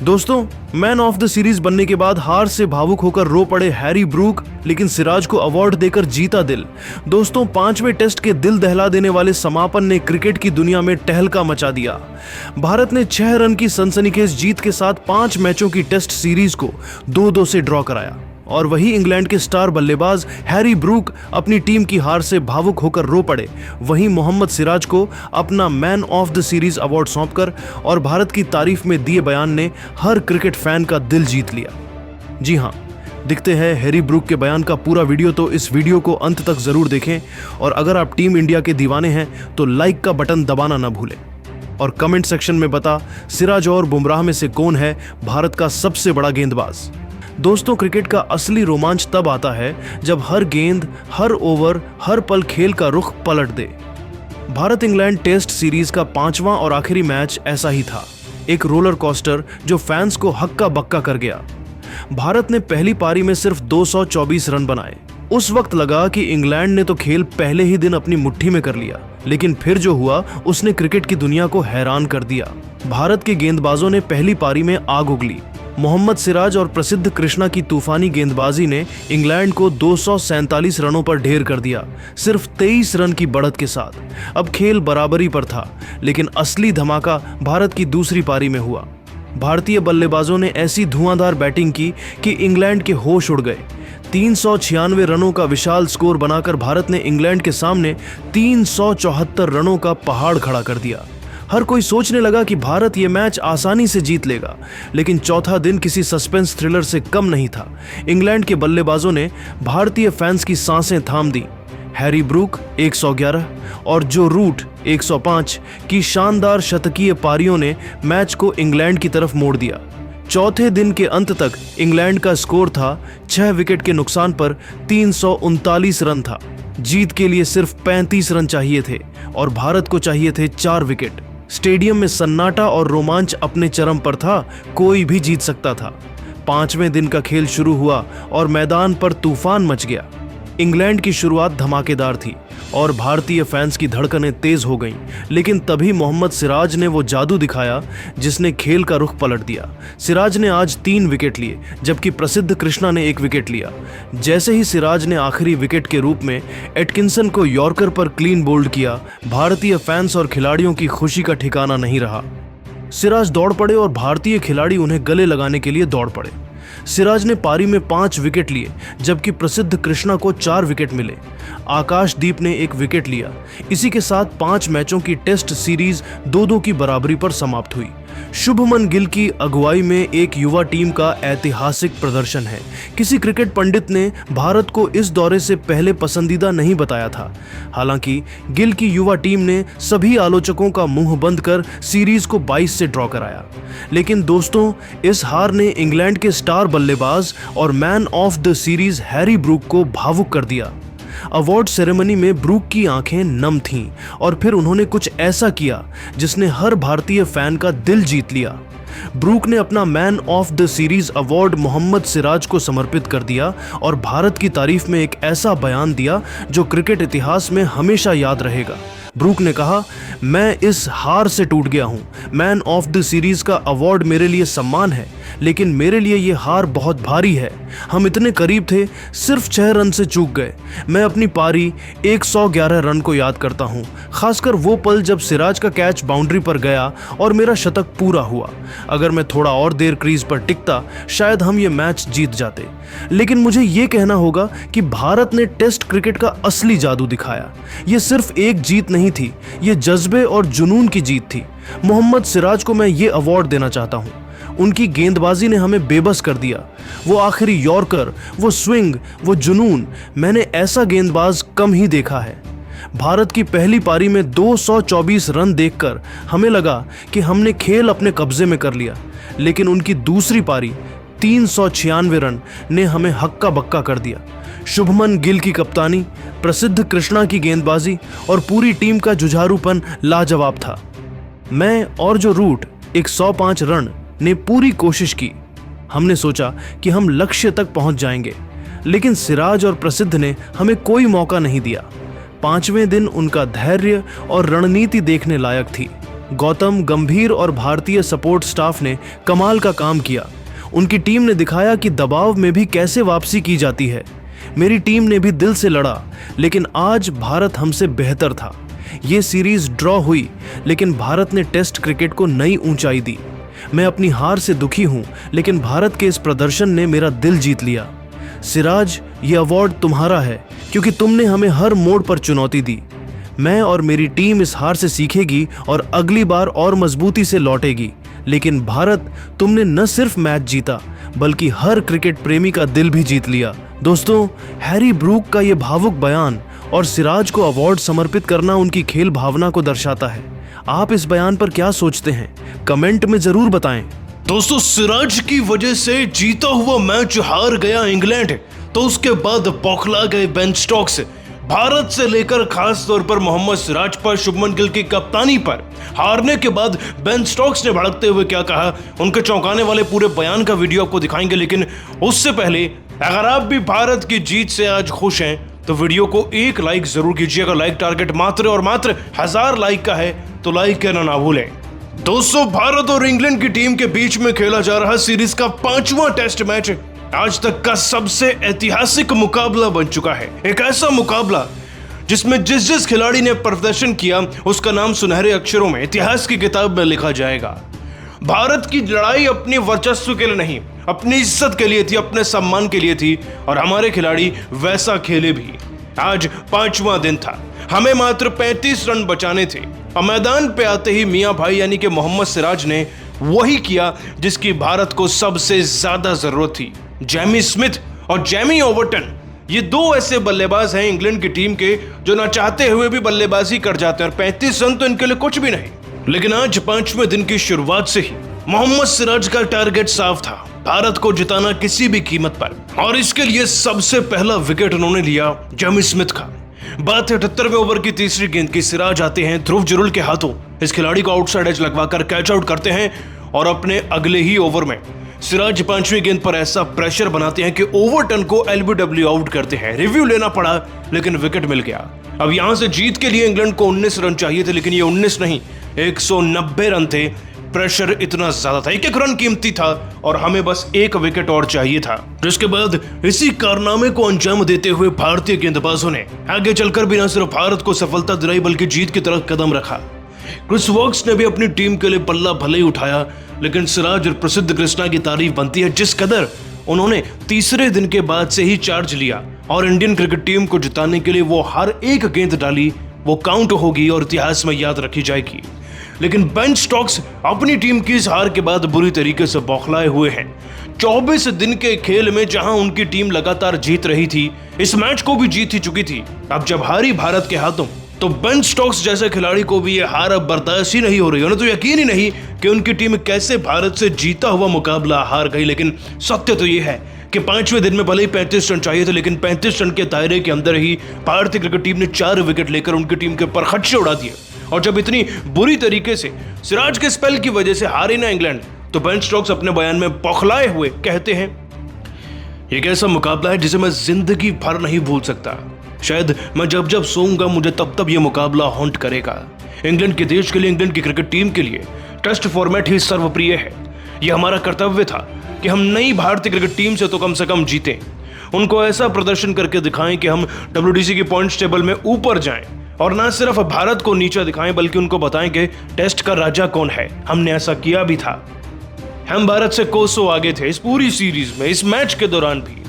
दोस्तों, man of the series बनने के बाद हार से भावुक होकर रो पड़े हैरी ब्रूक, लेकिन सिराज को अवार्ड देकर जीता दिल। दोस्तों, 5वें टेस्ट के दिल दहला देने वाले समापन ने क्रिकेट की दुनिया में टहलका मचा दिया। भारत ने 6 रन की सनसनीखेज जीत के साथ 5 मैचों की टेस्ट सीरीज को 2-2 से ड्रॉ कराया और वही इंग्लैंड के स्टार बल्लेबाज हैरी ब्रूक अपनी टीम की हार से भावुक होकर रो पड़े। वहीं मोहम्मद सिराज को अपना man of the series award सौंपकर और भारत की तारीफ में दिए बयान ने हर क्रिकेट फैन का दिल जीत लिया। जी हां, दिखते हैं हैरी ब्रूक के बयान का पूरा वीडियो, तो इस वीडियो को अंत तक जरूर देखें और अगर आप टीम इंडिया के दीवाने हैं तो लाइक का बटन दबाना ना भूलें और कमेंट सेक्शन में बता सिराज और बुमराह में से कौन है भारत का सबसे बड़ा गेंदबाज। दोस्तों, क्रिकेट का असली रोमांच तब आता है जब हर गेंद, हर ओवर, हर पल खेल का रुख पलट दे। भारत इंग्लैंड टेस्ट सीरीज का 5वां और आखिरी मैच ऐसा ही था, एक रोलर कोस्टर जो फैंस को हक्का बक्का कर गया। भारत ने पहली पारी में सिर्फ 224 रन बनाए। उस वक्त लगा कि इंग्लैंड ने तो खेल पहले ही दिन अपनी मुट्ठी में कर लिया, लेकिन फिर जो हुआ उसने क्रिकेट की दुनिया को हैरान कर दिया। भारत के गेंदबाजों ने पहली पारी में आग उगली। मोहम्मद सिराज और प्रसिद्ध कृष्णा की तूफानी गेंदबाजी ने इंग्लैंड को 247 रनों पर ढेर कर दिया, सिर्फ 23 रन की बढ़त के साथ। अब खेल बराबरी पर था, लेकिन असली धमाका भारत की दूसरी पारी में हुआ। भारतीय बल्लेबाजों ने ऐसी धुआंधार बैटिंग की कि इंग्लैंड के होश उड़ गए। 396 रनों का विशाल स्कोर बनाकर भारत ने इंग्लैंड के सामने 374 रनों का पहाड़ खड़ा कर दिया। हर कोई सोचने लगा कि भारत ये मैच आसानी से जीत लेगा, लेकिन चौथा दिन किसी सस्पेंस थ्रिलर से कम नहीं था। इंग्लैंड के बल्लेबाजों ने भारतीय फैंस की सांसें थाम दी। हैरी ब्रूक 111 और जो रूट 105 की शानदार शतकीय पारियों ने मैच को इंग्लैंड की तरफ मोड़ दिया। चौथे दिन के अंत तक इंग्लैंड का स्कोर था 6 विकेट के नुकसान पर 339 रन था। जीत के लिए सिर्फ 35 रन चाहिए थे और भारत को चाहिए थे 4 विकेट। स्टेडियम में सन्नाटा और रोमांच अपने चरम पर था, कोई भी जीत सकता था। 5वें दिन का खेल शुरू हुआ और मैदान पर तूफान मच गया। इंग्लैंड की शुरुआत धमाकेदार थी और भारतीय फैंस की धड़कनें तेज हो गईं, लेकिन तभी मोहम्मद सिराज ने वो जादू दिखाया जिसने खेल का रुख पलट दिया। सिराज ने आज 3 विकेट लिए, जबकि प्रसिद्ध कृष्णा ने 1 विकेट लिया। जैसे ही सिराज ने आखिरी विकेट के रूप में एटकिंसन को यॉर्कर पर क्लीन बोल्ड किया, भारतीय फैंस और खिलाड़ियों की खुशी का ठिकाना नहीं रहा। सिराज दौड़ पड़े और भारतीय खिलाड़ी उन्हें गले लगाने के लिए दौड़ पड़े। सिराज ने पारी में 5 विकेट लिए, जबकि प्रसिद्ध कृष्णा को 4 विकेट मिले। आकाशदीप ने 1 विकेट लिया। इसी के साथ 5 मैचों की टेस्ट सीरीज 2-2 की बराबरी पर समाप्त हुई। शुभमन गिल की अगुवाई में एक युवा टीम का ऐतिहासिक प्रदर्शन है। किसी क्रिकेट पंडित ने भारत को इस दौरे से पहले पसंदीदा नहीं बताया था। हालांकि गिल की युवा टीम ने सभी आलोचकों का मुंह बंद कर सीरीज को 22 से ड्रॉ कराया। लेकिन दोस्तों, इस हार ने इंग्लैंड के स्टार बल्लेबाज और man of the series Harry Brook को भावुक कर दिया। अवार्ड सेरेमनी में ब्रूक की आंखें नम थीं और फिर उन्होंने कुछ ऐसा किया जिसने हर भारतीय फैन का दिल जीत लिया। ब्रूक ने अपना man of the series award Mohammed Siraj को समर्पित कर दिया और भारत की तारीफ में एक ऐसा बयान दिया जो क्रिकेट इतिहास में हमेशा याद रहेगा। ब्रूक ने कहा, मैं इस हार से टूट गया हूं। मैन ऑफ द सीरीज का अवार्ड मेरे लिए सम्मान है, लेकिन मेरे लिए यह हार बहुत भारी है। हम इतने करीब थे, सिर्फ 6 रन से चूक गए। मैं अपनी पारी 111 रन को याद करता हूं, खासकर वो पल जब सिराज का कैच बाउंड्री पर गया और मेरा शतक पूरा हुआ। अगर मैं थोड़ा और देर क्रीज पर टिकता, शायद हम ये मैच जीत जाते। लेकिन मुझे ये कहना होगा कि भारत ने टेस्ट क्रिकेट का असली जादू दिखाया। ये सिर्फ एक जीत नहीं थी, ये जज्बे और जुनून की जीत थी। मोहम्मद सिराज को मैं ये अवार्ड देना चाहता हूं। उनकी गेंदबाजी ने हमें बेबस कर दिया। वो आखिरी यॉर्कर, वो स्विंग, वो जुनून, मैंने ऐसा गेंदबाज कम ही देखा है। भारत की पहली पारी में 224 रन देखकर हमें लगा कि हमने खेल अपने कब्जे में कर लिया, लेकिन उनकी दूसरी पारी 396 रन ने हमें हक्का बक्का कर दिया। शुभमन गिल की कप्तानी, प्रसिद्ध कृष्णा की गेंदबाजी और पूरी टीम का जुझारूपन लाजवाब था। मैं और जो रूट 105 रन ने पूरी कोशिश की। हमने सोचा कि हम लक्ष्य तक पहुंच जाएंगे, लेकिन सिराज और प्रसिद्ध ने हमें कोई मौका नहीं दिया। 5वें दिन उनका धैर्य और रणनीति देखने लायक थी। गौतम, गंभीर और भारतीय सपोर्ट स्टाफ ने कमाल का काम किया। उनकी टीम ने दिखाया कि दबाव में भी कैसे वापसी की जाती है। मेरी टीम ने भी दिल से लड़ा, लेकिन आज भारत हमसे बेहतर था। ये सीरीज ड्रॉ हुई, लेकिन भारत ने टेस्ट क्रिकेट को नई ऊंचाई दी। मैं अपनी हार से दुखी हूं, लेकिन भारत के इस प्रदर्शन ने मेरा दिल जीत लिया। सिराज, ये अवार्ड तुम्हारा है, क्योंकि तुमने हमें हर मोड़ पर चुनौती दी। मैं और मेरी टीम इस हार से सीखेगी और अगली बार और मजबूती से लौटेगी। लेकिन भारत, तुमने न सिर्फ मैच जीता, बल्कि हर क्रिकेट प्रेमी का दिल भी जीत लिया। दोस्तों, हैरी ब्रूक का ये भावुक बयान और सिराज को अवार्ड समर्पित करना उनकी खेल भावना को दर्शाता है। आप इस बयान पर क्या सोचते हैं? कमेंट में जरूर बताएं। दोस्तों, सिराज की वजह से जीता हुआ मैच हार गया इंग्लैंड, तो उसके बाद बौखला गए बेन स्टोक्स। भारत से लेकर खास तौर पर मोहम्मद सिराज पर, शुभमन गिल की कप्तानी पर हारने के बाद बेन स्टोक्स ने भड़कते हुए क्या कहा, उनके चौंकाने वाले पूरे बयान का वीडियो आपको दिखाएंगे। लेकिन उससे पहले, अगर आप भी भारत की जीत से आज खुश हैं तो वीडियो को एक लाइक जरूर कीजिएगा। लाइक टारगेट मात्र और मात्र 1000 लाइक का है, तो लाइक करना ना भूलें। दोस्तों, भारत और इंग्लैंड की टीम के बीच में खेला जा रहा सीरीज का 5वां टेस्ट मैच आज तक का सबसे ऐतिहासिक मुकाबला बन चुका है। एक ऐसा मुकाबला जिसमें जिस खिलाड़ी ने प्रदर्शन किया, उसका नाम सुनहरे अक्षरों में इतिहास की किताब में लिखा जाएगा। भारत की लड़ाई अपने वर्चस्व के लिए नहीं, अपनी इज्जत के लिए थी, अपने सम्मान के लिए थी, और हमारे खिलाड़ी वैसा खेले भी। आज 5वां दिन था, हमें मात्र 35 रन बचाने थे, और मैदान पे आते ही मियां भाई यानी कि मोहम्मद सिराज ने वही किया जिसकी भारत को सबसे ज्यादा जरूरत थी। जेमी स्मिथ और जेमी ओवरटन, ये दो ऐसे बल्लेबाज हैं इंग्लैंड की टीम के जो ना चाहते हुए भी बल्लेबाजी कर जाते हैं, और 35 रन तो इनके लिए कुछ भी नहीं। लेकिन आज 5वें दिन की शुरुआत से ही मोहम्मद सिराज का टारगेट साफ था, भारत को जिताना किसी भी कीमत पर, और इसके लिए सबसे पहला विकेट उन्होंने लिया जेमी स्मिथ का। बात 78वें ओवर की तीसरी गेंद की। सिराज आते हैं ध्रुव जुरल के हाथों, इस खिलाड़ी को आउटसाइड एज लगवाकर कैच आउट करते हैं, और अपने अगले ही ओवर में सिराज 5वीं गेंद पर ऐसा प्रेशर बनाते हैं कि ओवरटन को एलबीडब्ल्यू आउट करते हैं। रिव्यू लेना पड़ा, लेकिन विकेट मिल गया। अब यहां से जीत के लिए इंग्लैंड को 19 रन चाहिए थे, लेकिन ये 19 नहीं, 190 रन थे। प्रेशर इतना ज्यादा था, एक रन कीमती था, और हमें बस एक विकेट और चाहिए था। जिसके बाद इसी कारनामे को अंजाम देते हुए भारतीय गेंदबाजों ने आगे चलकर भी न सिर्फ भारत को सफलता दिलाई, बल्कि जीत की तरफ कदम रखा। क्रिस वोक्स ने भी अपनी टीम के लिए पल्ला भले ही उठाया, लेकिन सिराज और प्रसिद्ध कृष्णा की तारीफ बनती है जिस कदर उन्होंने तीसरे दिन के बाद से ही चार्ज लिया, और इंडियन क्रिकेट टीम को जिताने के लिए वो हर एक गेंद डाली, वो काउंट होगी और इतिहास में याद रखी जाएगी। लेकिन बेन स्टोक्स अपनी टीम की इस हार के बाद बुरी तरीके से बौखलाए हुए हैं। 24 दिन के खेल में जहां उनकी टीम लगातार जीत रही थी, इस मैच को भी जीत ही चुकी थी। अब जब हारी भारत के हाथों, तो बेन स्टोक्स जैसे खिलाड़ी को भी ये हार अब बर्दाश्त ही नहीं हो रही। उन्हें तो यकीन ही नहीं कि उनकी टीम कैसे भारत से जीता हुआ मुकाबला हार गई। लेकिन सत्य तो ये है कि 5वें दिन में भले ही 35 रन चाहिए थे, लेकिन 35 रन के दायरे के अंदर ही भारतीय क्रिकेट टीम ने 4 विकेट लेकर उनकी टीम के ऊपर खदशे उड़ा दिए। और जब इतनी बुरी तरीके से सिराज के स्पेल की वजह से हारी ना इंग्लैंड, तो बेन स्टोक्स अपने बयान में बौखलाए हुए कहते हैं, एक ऐसा मुकाबला है जिसे मैं जिंदगी भर नहीं भूल सकता। शायद मैं जब जब सोऊंगा मुझे तब तब यह मुकाबला हॉन्ट करेगा। इंग्लैंड के देश के लिए, इंग्लैंड की क्रिकेट टीम के लिए टेस्ट फॉर्मेट ही सर्वप्रिय है। यह हमारा कर्तव्य था कि हम नई भारतीय क्रिकेट टीम से तो कम से कम जीतें, उनको ऐसा प्रदर्शन करके दिखाएं कि हम WTC की पॉइंट्स टेबल में ऊपर जाएं, और ना सिर्फ भारत को नीचा दिखाएं बल्कि उनको बताएं कि टेस्ट का राजा कौन है। हमने ऐसा किया भी था। हम भारत से कोसों आगे थे इस पूरी सीरीज में, इस मैच के दौरान भी।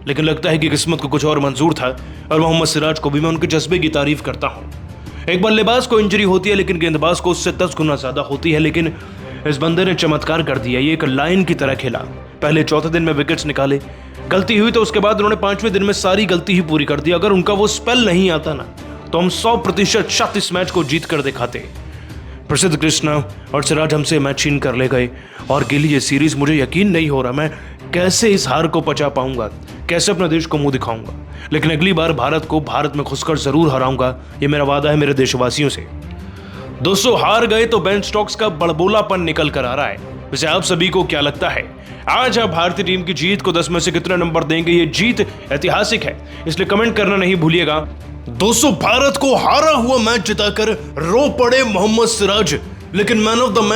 लेकिन लगता है कि किस्मत को कुछ और मंजूर था, और मोहम्मद सिराज को भी मैं उनके जज्बे की तारीफ करता हूं। एक बल्लेबाज को इंजरी होती है, लेकिन गेंदबाज को उससे 10 गुना ज्यादा होती है। लेकिन इस बंदे ने चमत्कार कर दिया। ये एक लाइन की तरह खेला। पहले 4थे दिन में विकेट्स निकाले, गलती हुई तो उसके बाद उन्होंने 5वें दिन में सारी गलती ही पूरी कर दी। अगर उनका वो स्पेल नहीं आता ना, तो हम 100% शत इस मैच को जीत कर दिखाते। प्रसिद्ध कृष्णा और सिराज हमसे मैच छीन कर ले गए, और गिल ये सीरीज मुझे यकीन नहीं हो रहा मैं कैसे इस हार को पचा पाऊंगा, कैसे अपने देश को मुंह दिखाऊंगा। लेकिन अगली बार भारत को भारत में घुसकर जरूर हराऊंगा, ये मेरा वादा है मेरे देशवासियों से। दोस्तों, हार गए तो बेन स्टोक्स का बड़बोलापन निकल कर आ रहा है। वैसे आप सभी को क्या लगता है, आज आप भारतीय टीम की जीत को 10 में से कितना नंबर देंगे? ये जीत ऐतिहासिक है, इसलिए कमेंट करना नहीं भूलिएगा। दोस्तों, भारत को हारा हुआ मैच जिताकर रो पड़े मोहम्मद सिराज। लेकिन मैन ऑफ द